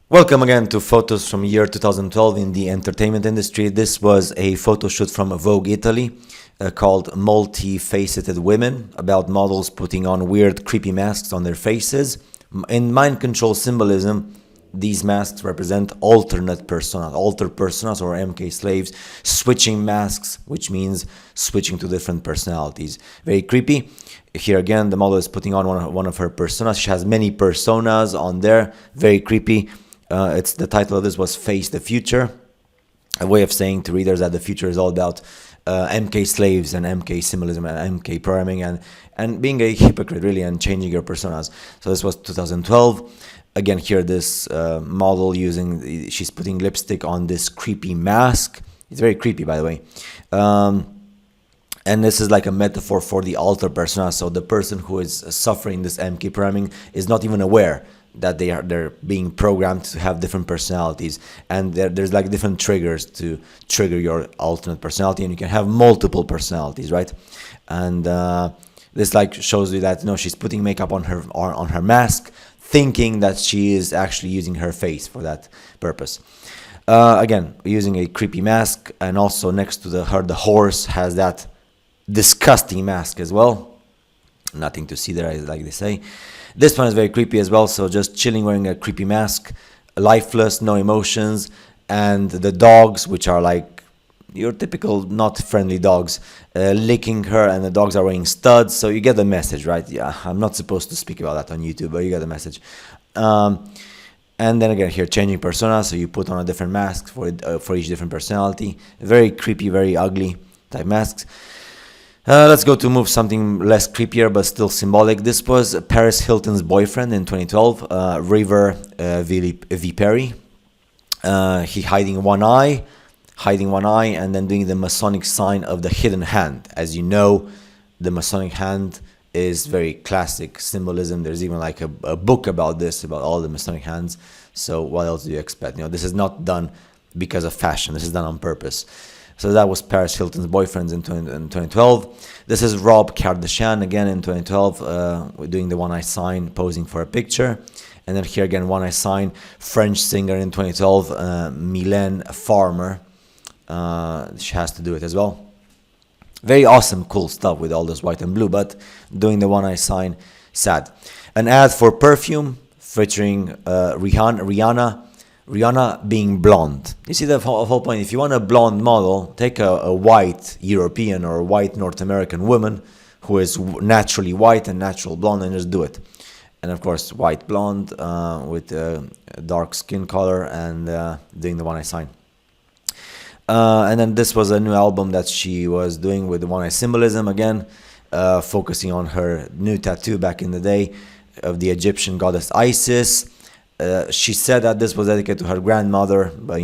Welcome again to photos from year 2012 in the entertainment industry. This was a photo shoot from Vogue Italy called Multi-Faceted Women, about models putting on weird, creepy masks on their faces. In mind control symbolism, these masks represent alternate personas, altered personas or MK slaves, switching masks, which means switching to different personalities. Very creepy. Here again, the model is putting on one of her personas. She has many personas on there. Very creepy. It's the title of this was Face the Future, a way of saying to readers that the future is all about MK slaves and MK symbolism and MK programming and being a hypocrite really and changing your personas. So this was 2012. Again, here this model she's putting lipstick on this creepy mask. It's very creepy, by the way. And this is like a metaphor for the alter persona. So the person who is suffering this MK programming is not even aware that they're being programmed to have different personalities, and there's like different triggers to trigger your alternate personality, and you can have multiple personalities, right? And this like shows you that she's putting makeup on her mask, thinking that she is actually using her face for that purpose. Again, using a creepy mask, and also next to the horse has that disgusting mask as well. Nothing to see there, like they say. This one is very creepy as well, so just chilling wearing a creepy mask, lifeless, no emotions, and the dogs, which are like your typical not friendly dogs, licking her, and the dogs are wearing studs, so you get the message, right? Yeah, I'm not supposed to speak about that on YouTube, but you get the message. And then again here, changing persona, so you put on a different mask for each different personality. Very creepy, very ugly type masks. Let's go to move something less creepier but still symbolic. This was Paris Hilton's boyfriend in 2012, River Viperi. He hiding one eye, and then doing the Masonic sign of the hidden hand. As you know, the Masonic hand is very classic symbolism. There's even like a book about this, about all the Masonic hands. So what else do you expect? This is not done because of fashion. This is done on purpose. So that was Paris Hilton's boyfriend in 2012. This is Rob Kardashian again in 2012, doing the one eye sign, posing for a picture. And then here again, one eye sign, French singer in 2012, Mylène Farmer. She has to do it as well. Very awesome, cool stuff with all this white and blue, but doing the one eye sign, sad. An ad for perfume featuring Rihanna being blonde. You see the whole point. If you want a blonde model, take a white European or a white North American woman who is naturally white and natural blonde, and just do it. And of course, white blonde with dark skin color and doing the one eye sign. And then this was a new album that she was doing with the one eye symbolism again, focusing on her new tattoo back in the day of the Egyptian goddess Isis. She said that this was dedicated to her grandmother, but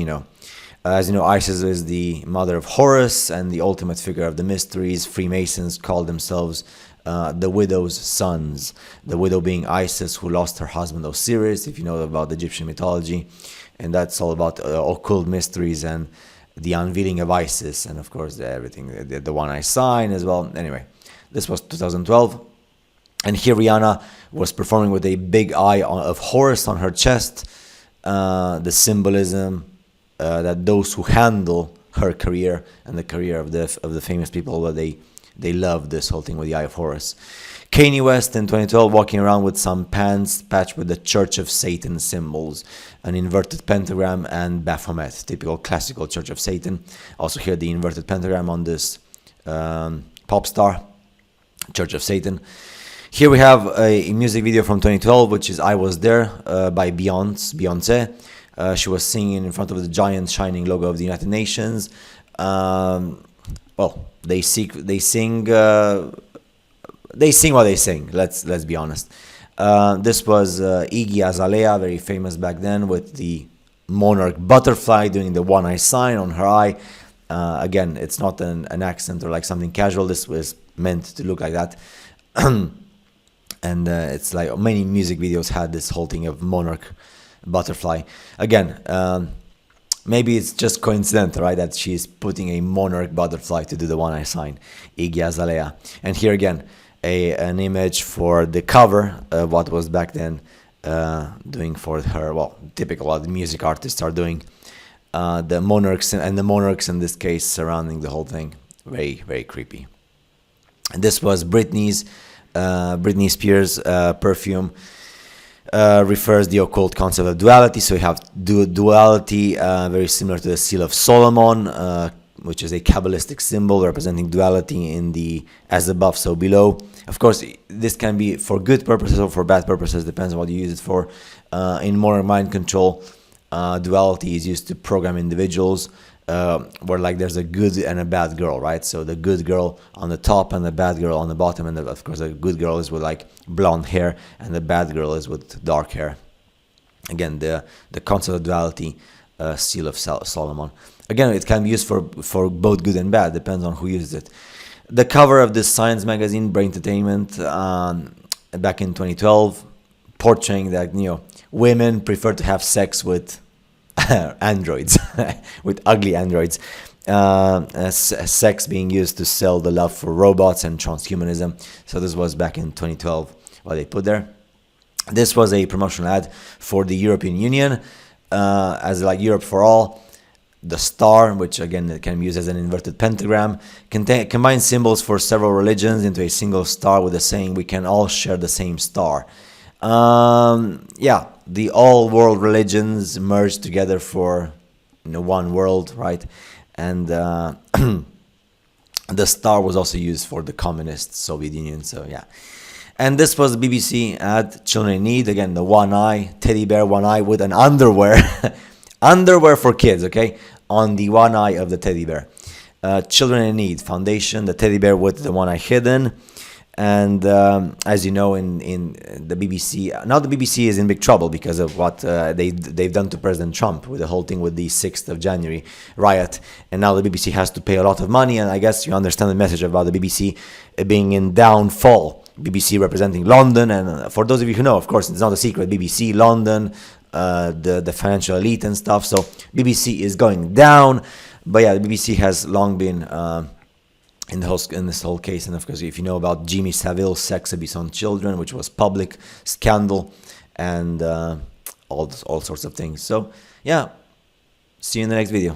as you know, Isis is the mother of Horus and the ultimate figure of the mysteries. Freemasons call themselves the widow's sons. The widow being Isis, who lost her husband Osiris, if you know about Egyptian mythology, and that's all about occult mysteries and the unveiling of Isis, and of course everything, the one eye sign as well. Anyway, this was 2012. And here Rihanna was performing with a big eye of Horus on her chest. The symbolism that those who handle her career and the career of the famous people, well, they love this whole thing with the eye of Horus. Kanye West in 2012 walking around with some pants patched with the Church of Satan symbols, an inverted pentagram and Baphomet, typical classical Church of Satan. Also here the inverted pentagram on this pop star, Church of Satan. Here we have a music video from 2012, which is I Was There by Beyonce. She was singing in front of the giant shining logo of the United Nations. Well, they sing what they sing. Let's be honest. This was Iggy Azalea, very famous back then, with the monarch butterfly doing the one eye sign on her eye. Again, it's not an accent or like something casual. This was meant to look like that. And it's like many music videos had this whole thing of monarch butterfly. Again, maybe it's just coincidental, right, that she's putting a monarch butterfly to do the one eye sign, Iggy Azalea. And here again, an image for the cover of what was back then doing for her, well, typical what the music artists are doing. The monarchs and the monarchs in this case surrounding the whole thing. Very, very creepy. And this was Britney Spears perfume. Refers the occult concept of duality. So you have duality, very similar to the Seal of Solomon, which is a Kabbalistic symbol representing duality in the as above, so below. Of course, this can be for good purposes or for bad purposes, depends on what you use it for. In modern mind control, duality is used to program individuals, where like there's a good and a bad girl, right? So the good girl on the top and the bad girl on the bottom, and of course the good girl is with like blonde hair and the bad girl is with dark hair. Again, the concept of duality, Seal of Solomon. Again, it can be used for both good and bad, depends on who uses it. The cover of this science magazine, Brain Entertainment, back in 2012, portraying that, you know, women prefer to have sex with androids, with ugly androids. Sex being used to sell the love for robots and transhumanism. So this was back in 2012, what they put there. This was a promotional ad for the European Union, as like Europe for all. The star, which again can be used as an inverted pentagram, combines symbols for several religions into a single star with the saying, "We can all share the same star." Yeah, the all world religions merged together for, you know, one world, right? And the star was also used for the communist Soviet Union. So yeah. And this was the BBC ad, Children in Need. Again, the one eye, teddy bear, one eye with an underwear. Underwear for kids, okay? On the one eye of the teddy bear. Children in Need Foundation, the teddy bear with the one eye hidden. And as you know, in the BBC, now the BBC is in big trouble because of what they've done to President Trump with the whole thing with the 6th of January riot. And now the BBC has to pay a lot of money. And I guess you understand the message about the BBC being in downfall. BBC representing London, and for those of you who know, of course, it's not a secret, BBC, London, the financial elite and stuff. So BBC is going down. But yeah, the BBC has long been in this whole case. And of course, if you know about Jimmy Savile's sex abuse on children, which was public scandal, and all sorts of things. So yeah, see you in the next video.